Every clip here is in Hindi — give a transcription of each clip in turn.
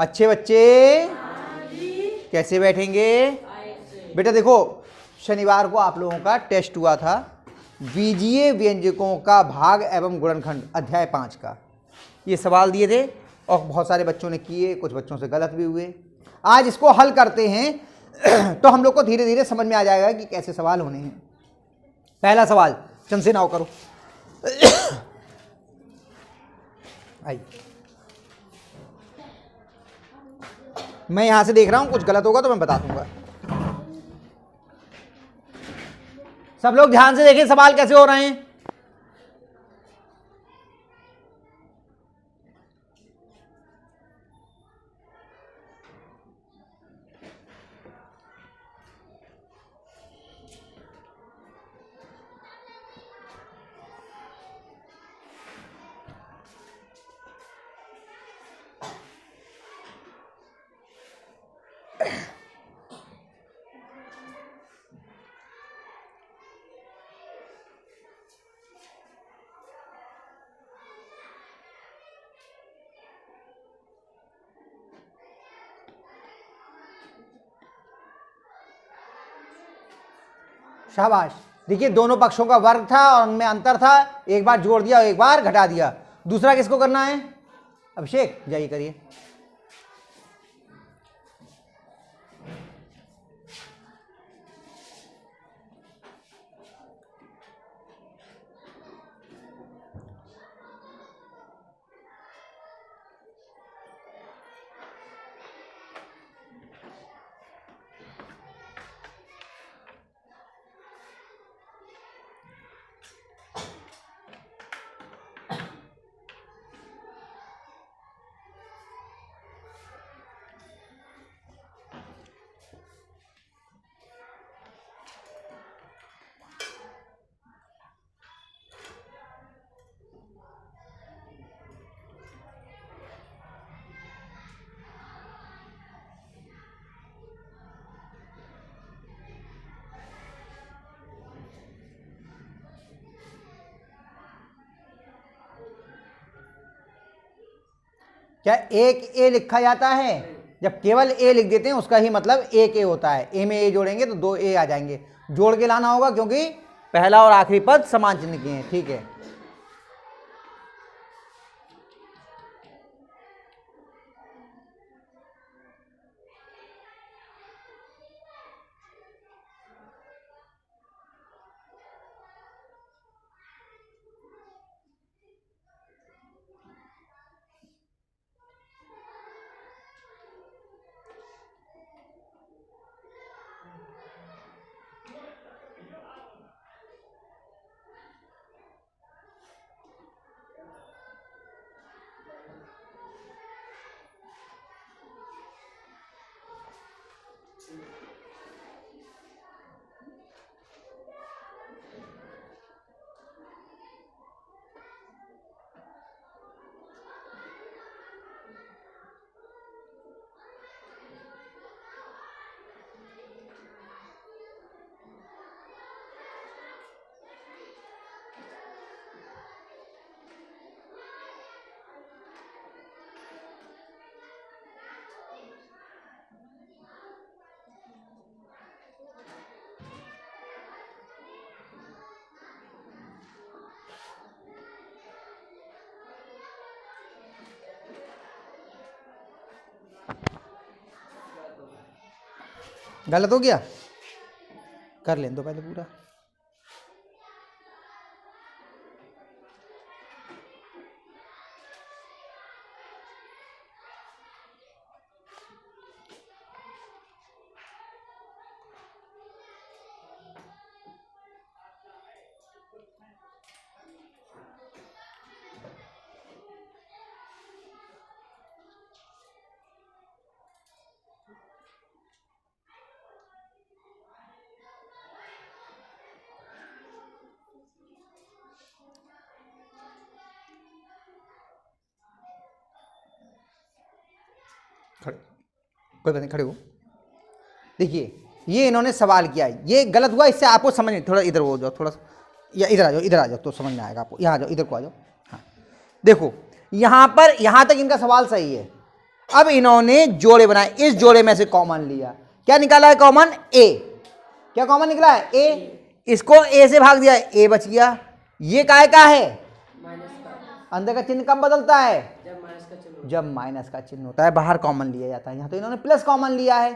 अच्छे बच्चे कैसे बैठेंगे? बेटा देखो, शनिवार को आप लोगों का टेस्ट हुआ था बीजीय व्यंजकों का भाग एवं गुणनखंड अध्याय 5 का। ये सवाल दिए थे और बहुत सारे बच्चों ने किए, कुछ बच्चों से गलत भी हुए। आज इसको हल करते हैं तो हम लोग को धीरे धीरे समझ में आ जाएगा कि कैसे सवाल होने हैं। पहला सवाल चंद नाव करो। आइए, मैं यहां से देख रहा हूं, कुछ गलत होगा तो मैं बता दूंगा। सब लोग ध्यान से देखें सवाल कैसे हो रहे हैं। शाबाश। देखिए दोनों पक्षों का वर्ग था और उनमें अंतर था, एक बार जोड़ दिया और एक बार घटा दिया। दूसरा किसको करना है? अभिषेक जाइए करिए। क्या एक ए लिखा जाता है? जब केवल ए लिख देते हैं उसका ही मतलब एक ए होता है। ए में ए जोड़ेंगे तो 2 ए आ जाएंगे। जोड़ के लाना होगा क्योंकि पहला और आखिरी पद समान चिन्ह के हैं। ठीक है, गलत हो गया, कर लें दो पहले पूरा। खड़े, कोई बात नहीं, खड़े हो। देखिए ये इन्होंने सवाल किया, ये गलत हुआ, इससे आपको समझ नहीं। थोड़ा इधर हो जाओ, थोड़ा या इधर आ जाओ, इधर आ जाओ तो समझ में आएगा आपको। यहाँ आ जाओ, इधर को आ जाओ। हाँ देखो यहाँ पर, यहाँ तक इनका सवाल सही है। अब इन्होंने जोड़े बनाए, इस जोड़े में से कॉमन लिया, क्या निकाला है कॉमन? ए। क्या कॉमन निकला है? ए। इसको ए से भाग दिया, ए बच गया। ये काय का है? अंदर का चिन्ह कब बदलता है? जब माइनस का चिन्ह होता है, बाहर कॉमन लिया जाता है। यहां तो इन्होंने प्लस कॉमन लिया है,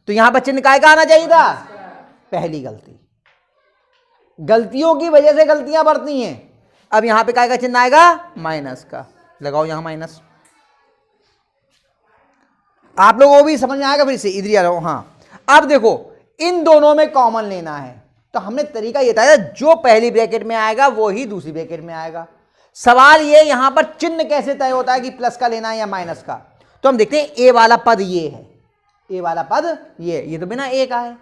तो यहां पर चिन्ह काय का आना चाहिए था? पहली गलती। गलतियों की वजह से गलतियां बढ़ती हैं। अब यहां पे काय का चिन्ह आएगा? माइनस का। लगाओ यहां माइनस। आप लोगों को भी समझ में आएगा, फिर से इधर आ रहा हूं। हाँ, अब देखो इन दोनों में कॉमन लेना है, तो हमने तरीका ये था, जो पहली ब्रैकेट में आएगा वो ही दूसरी ब्रैकेट में आएगा। सवाल ये यहां पर चिन्ह कैसे तय होता है कि प्लस का लेना है या माइनस का? तो हम देखते हैं, ए वाला पद ये है, ए वाला पद ये तो बिना ए का है,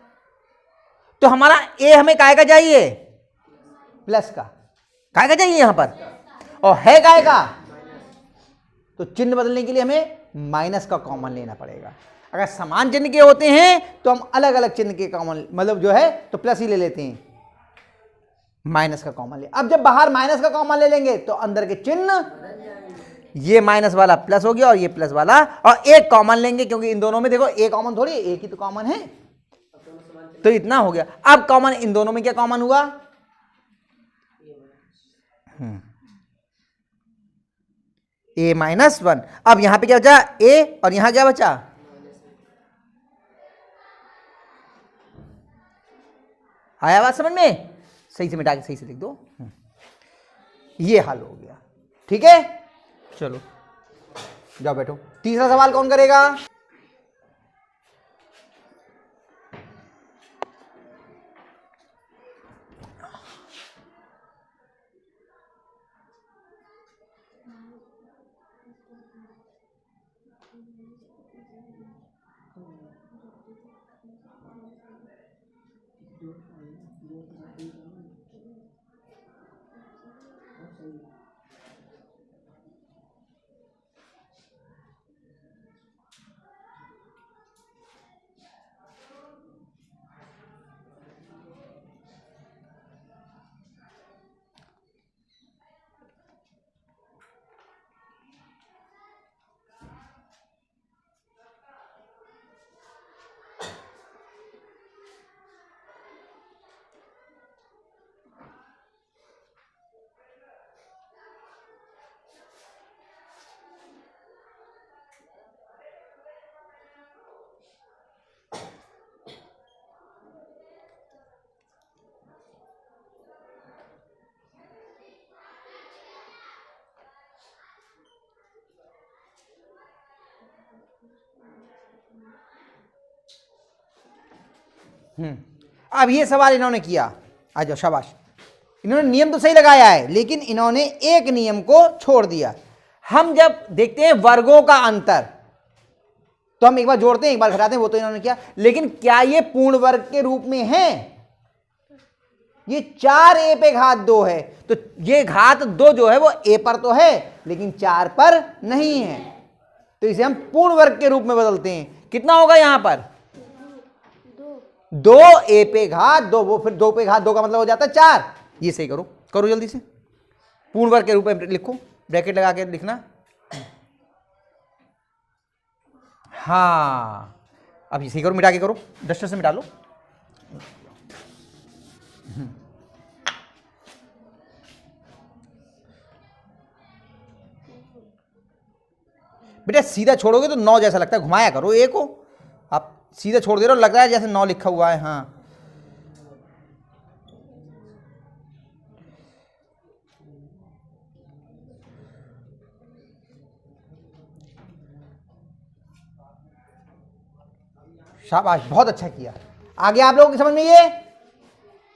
तो हमारा ए हमें काय का चाहिए? प्लस का। काय का चाहिए यहां पर, और है काय का, तो चिन्ह बदलने के लिए हमें माइनस का कॉमन लेना पड़ेगा। अगर समान चिन्ह के होते हैं तो हम अलग अलग चिन्ह के कॉमन, मतलब जो है तो प्लस ही ले लेते हैं, माइनस का कॉमन ले। अब जब बाहर माइनस का कॉमन ले लेंगे तो अंदर के चिन्ह, ये माइनस वाला प्लस हो गया और ये प्लस वाला, और एक कॉमन लेंगे क्योंकि इन दोनों में देखो एक कॉमन थोड़ी, एक ही तो कॉमन है, तो इतना हो गया। अब कॉमन इन दोनों में क्या कॉमन हुआ? ए माइनस वन। अब यहां पे क्या बचा? ए, और यहां क्या बचा? आया बात समझ में? सही से मिटा के सही से लिख दो। ये हल हो गया, ठीक है। चलो जाओ बैठो। तीसरा सवाल कौन करेगा? अब ये सवाल इन्होंने किया, आ जाओ शाबाश। इन्होंने नियम तो सही लगाया है, लेकिन इन्होंने एक नियम को छोड़ दिया। हम जब देखते हैं वर्गों का अंतर, तो हम एक बार जोड़ते हैं एक बार घटाते हैं, वो तो इन्होंने किया, लेकिन क्या ये पूर्ण वर्ग के रूप में है? ये 4a पे घात 2 है, तो ये घात 2 जो है वो a पर तो है लेकिन 4 पर नहीं है, तो इसे हम पूर्ण वर्ग के रूप में बदलते हैं। कितना होगा यहां पर? 2a पे घात 2, वो फिर 2 पे घात 2 का मतलब हो जाता है 4। ये सही करो, करो जल्दी से। पूर्ण वर्ग के रूप में लिखो, ब्रैकेट लगा के लिखना। हाँ, अब ये सही करो, मिटा के करो, डस्टर से मिटा लो। बेटा सीधा छोड़ोगे तो 9 जैसा लगता है, घुमाया करो ए को। आप सीधा छोड़ दे रहे हो, लग रहा है जैसे 9 लिखा हुआ है। हाँ, शाबाश, बहुत अच्छा किया। आगे आप लोगों की समझ में ये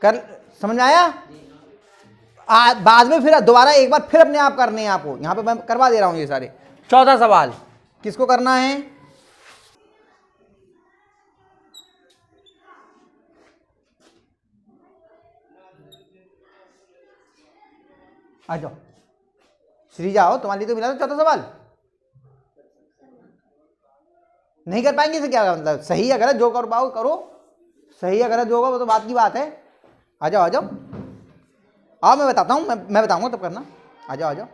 कर, समझ में आया? बाद में फिर दोबारा एक बार फिर अपने आप करने हैं आपको, यहां पे मैं करवा दे रहा हूं ये सारे। चौथा सवाल किसको करना है? आ जाओ श्रीजा, आओ, तुम्हारे लिए तो मिला था चौथा सवाल। नहीं कर पाएंगे इसे क्या मतलब? सही है गलत जो करो पाओ करो, सही है गलत जो होगा वो तो बात की बात है। आ जाओ आ जाओ, आओ मैं बताता हूँ, मैं बताऊंगा तब करना। आ जाओ आ जाओ,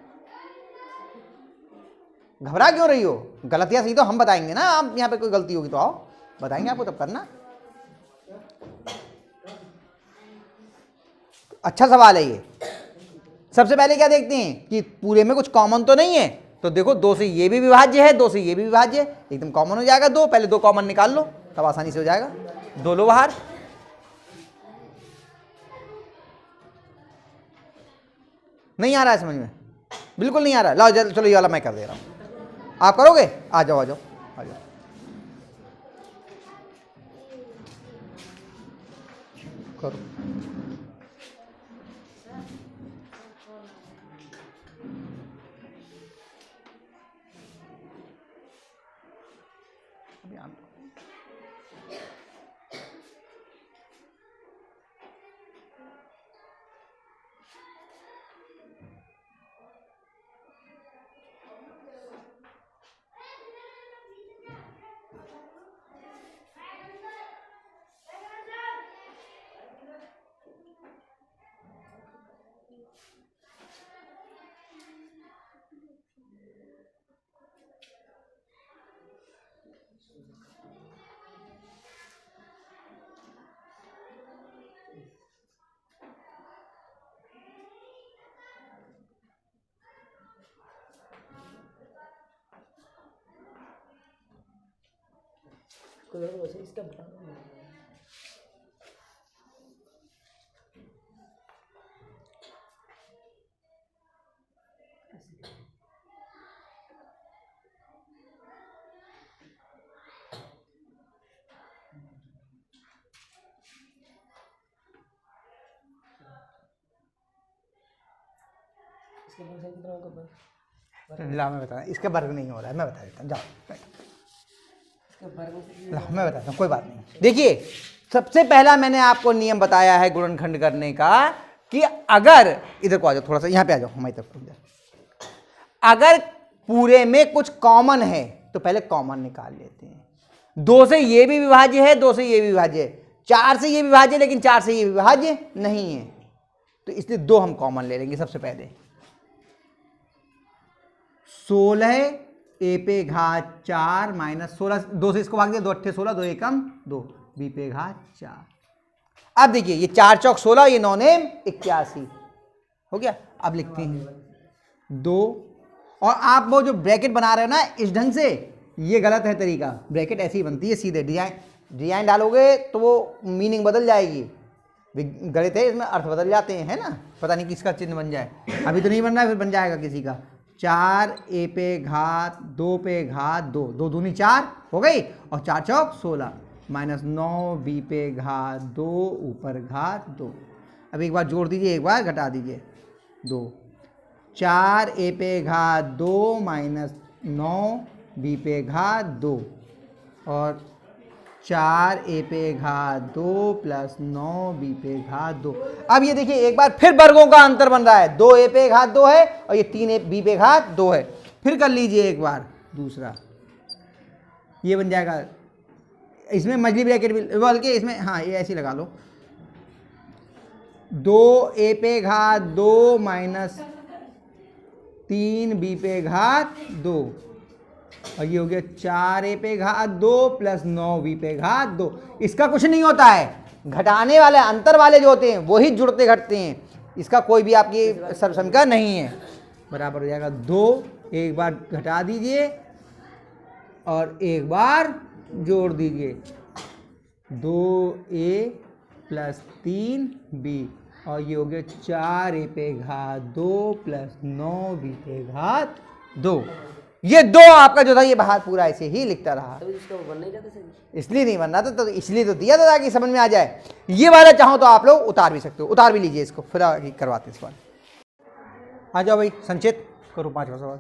घबरा क्यों रही हो? गलत या सही तो हम बताएंगे ना, आप यहाँ पे कोई गलती होगी तो आओ बताएंगे आपको, तब करना। अच्छा सवाल है ये। सबसे पहले क्या देखते हैं कि पूरे में कुछ कॉमन तो नहीं है, तो देखो 2 से ये भी विभाज्य है, 2 से ये भी विभाज्य है, एकदम कॉमन हो जाएगा 2। पहले 2 कॉमन निकाल लो, तब आसानी से हो जाएगा। 2 लो बाहर। नहीं आ रहा है समझ में? बिल्कुल नहीं आ रहा है। लाओ चलो ये वाला मैं कर दे रहा हूं, आप करोगे? आ जाओ आ जाओ आ जाओ। करो। ला मैं बता, इसका वर्ग नहीं हो रहा है, मैं बता देता हूँ, जाओ मैं बताता हूँ, कोई बात नहीं। देखिए सबसे पहला मैंने आपको नियम बताया है गुणनखंड करने का कि अगर इधर को आ जाओ, थोड़ा सा यहाँ पे आ जाओ हमारी तरफ, अगर पूरे में कुछ कॉमन है तो पहले कॉमन निकाल लेते हैं। 2 से ये भी विभाज्य है, 2 से ये भी विभाज्य है, 4 से ये विभाज्य, लेकिन 4 से ये विभाज्य नहीं है, तो इसलिए 2 हम कॉमन ले लेंगे। सबसे पहले 16 ए पे घात 4 माइनस 16, 2 से इसको भाग दिया, 2 अट्ठे 16, 2 एकम 2, बी पे घात 4। अब देखिए ये 4 चौक 16, ये 9 नेम 81 हो गया। अब लिखते हैं 2, और आप वो जो ब्रैकेट बना रहे हो ना इस ढंग से, ये गलत है तरीका। ब्रैकेट ऐसी ही बनती है, सीधे डिजाइन डालोगे तो वो मीनिंग बदल जाएगी। गणित है, इसमें अर्थ बदल जाते हैं, है ना। पता नहीं किसका चिन्ह बन जाए, अभी तो नहीं बन रहा है, फिर बन जाएगा किसी का। 4 ए पे घात 2 पे घात 2, 2 दूनी 4 हो गई, और 4 चौक 16 माइनस 9 बी पे घात 2 ऊपर घात 2। अब एक बार जोड़ दीजिए, एक बार घटा दीजिए, 2 4 ए पे घात 2 माइनस 9 बी पे घात 2, और 4 ए पे घात 2 प्लस 9 बी पे घात 2। अब ये देखिए एक बार फिर वर्गों का अंतर बन रहा है, 2 ए पे घात 2 है और ये 3 ए बी पे घात 2 है। फिर कर लीजिए एक बार दूसरा, ये बन जाएगा, इसमें मछली ब्रैकेट भी बल्कि इसमें, हाँ ये ऐसे लगा लो, 2 ए पे घात 2 माइनस 3 बी पे घात 2, और ये हो गया 4 ए पे घात 2 प्लस 9 बी पे घात 2। इसका कुछ नहीं होता है, घटाने वाले अंतर वाले जो होते हैं वही जुड़ते घटते हैं, इसका कोई भी आपकी सर्वसमीकरण नहीं है। बराबर हो जाएगा 2, एक बार घटा दीजिए और एक बार जोड़ दीजिए, 2a प्लस 3b, और ये हो गया 4 ए पे घात 2 प्लस 9 बी पे घात 2। ये 2 आपका जो था ये बाहर पूरा ऐसे ही लिखता रहा, तो इसका बन नहीं जाता सही, इसलिए नहीं बन रहा था, तो इसलिए तो दिया था ताकि समझ में आ जाए। ये वाला चाहो तो आप लोग उतार भी सकते हो, उतार भी लीजिए इसको, फिर करवाते हैं इस बार। आ जाओ भाई, संचित करो 5वां सवाल।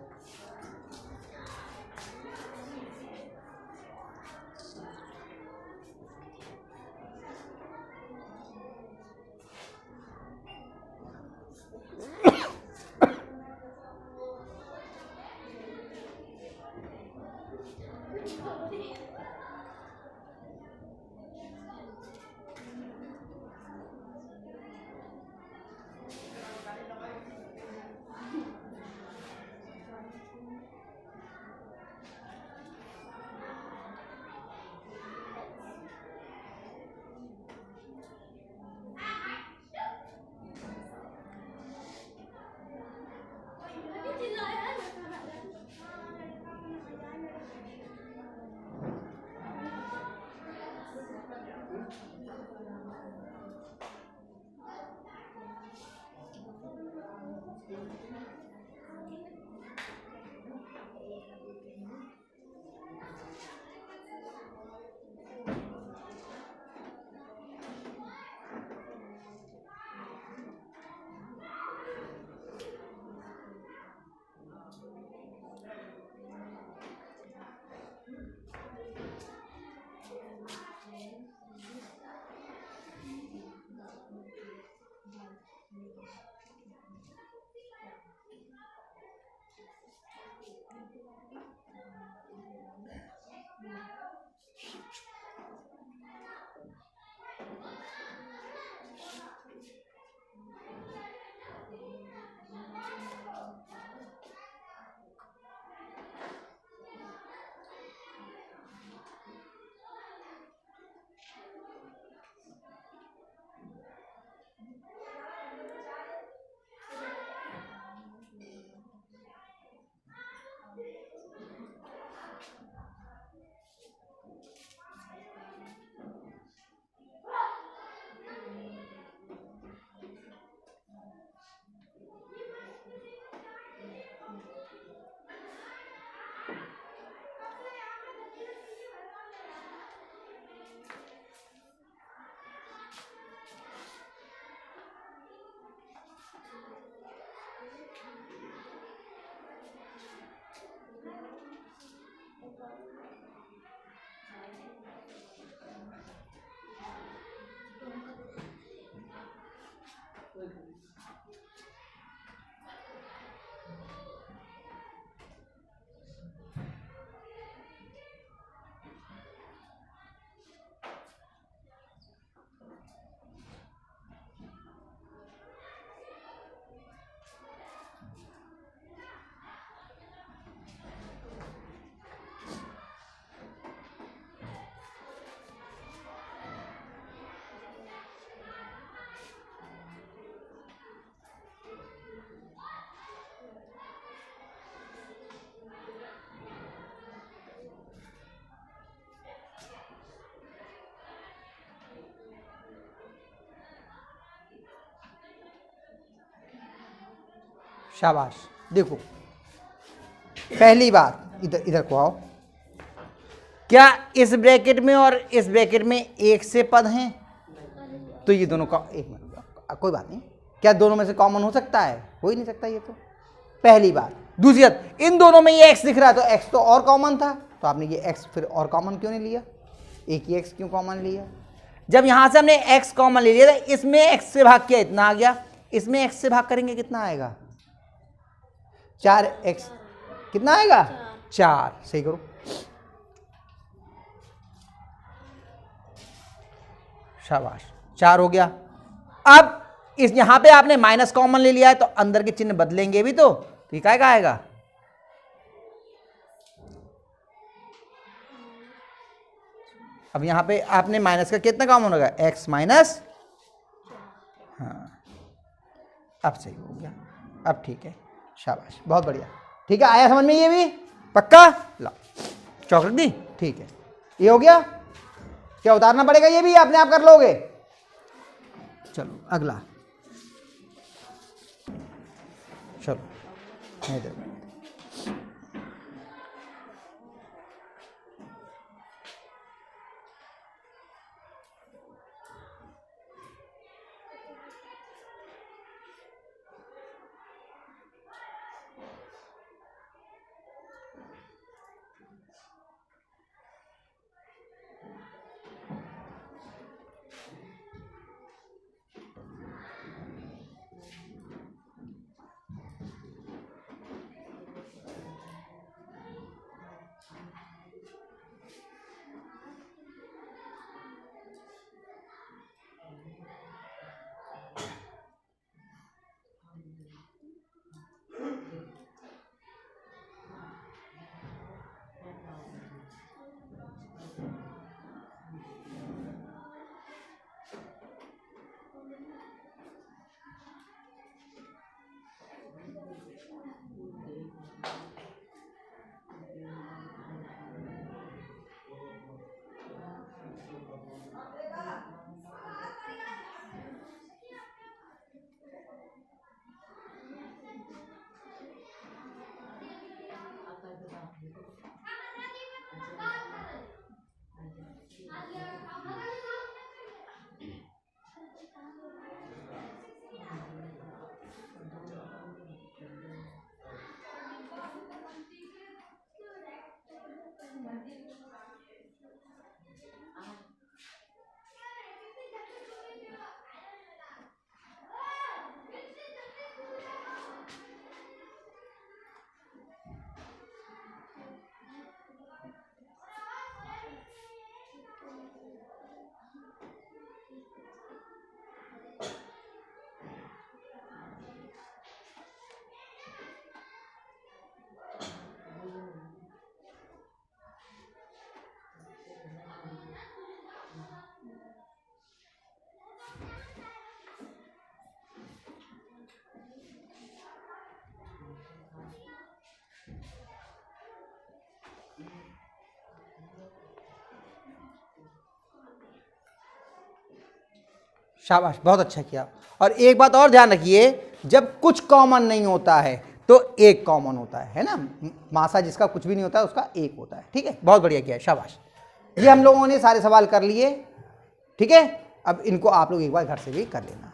शाबाश। देखो पहली बात, इधर इधर को आओ। क्या इस ब्रैकेट में और इस ब्रैकेट में एक से पद हैं? तो ये दोनों का एक मिनट, कोई बात नहीं। क्या दोनों में से कॉमन हो सकता है? हो ही नहीं सकता। ये तो पहली बात। दूसरी बात, इन दोनों में ये x दिख रहा है, तो x तो और कॉमन था, तो आपने ये x फिर और कॉमन क्यों नहीं लिया? एक ही x क्यों कॉमन लिया? जब यहां से हमने x कॉमन ले लिया था, इसमें x से भाग किया, इतना आ गया। इसमें x से भाग करेंगे, कितना आएगा? 4x। कितना आएगा? 4। सही करो। शाबाश, 4 हो गया। अब इस यहां पे आपने माइनस कॉमन ले लिया है, तो अंदर के चिन्ह बदलेंगे भी तो ये क्या आएगा? अब यहां पे आपने माइनस का कितना कॉमन होगा? x minus. हाँ, अब सही हो गया, अब ठीक है। शाबाश, बहुत बढ़िया। ठीक है, आया समझ में? ये भी पक्का? ला चौक रख दी। ठीक है, ये हो गया। क्या उतारना पड़ेगा? ये भी अपने आप कर लोगे। चलो अगला, चलो इधर। शाबाश, बहुत अच्छा किया। और एक बात और ध्यान रखिए, जब कुछ कॉमन नहीं होता है तो एक कॉमन होता है ना। मासा जिसका कुछ भी नहीं होता है उसका एक होता है। ठीक है, बहुत बढ़िया किया, शाबाश। ये हम लोगों ने सारे सवाल कर लिए। ठीक है, अब इनको आप लोग एक बार घर से भी कर लेना।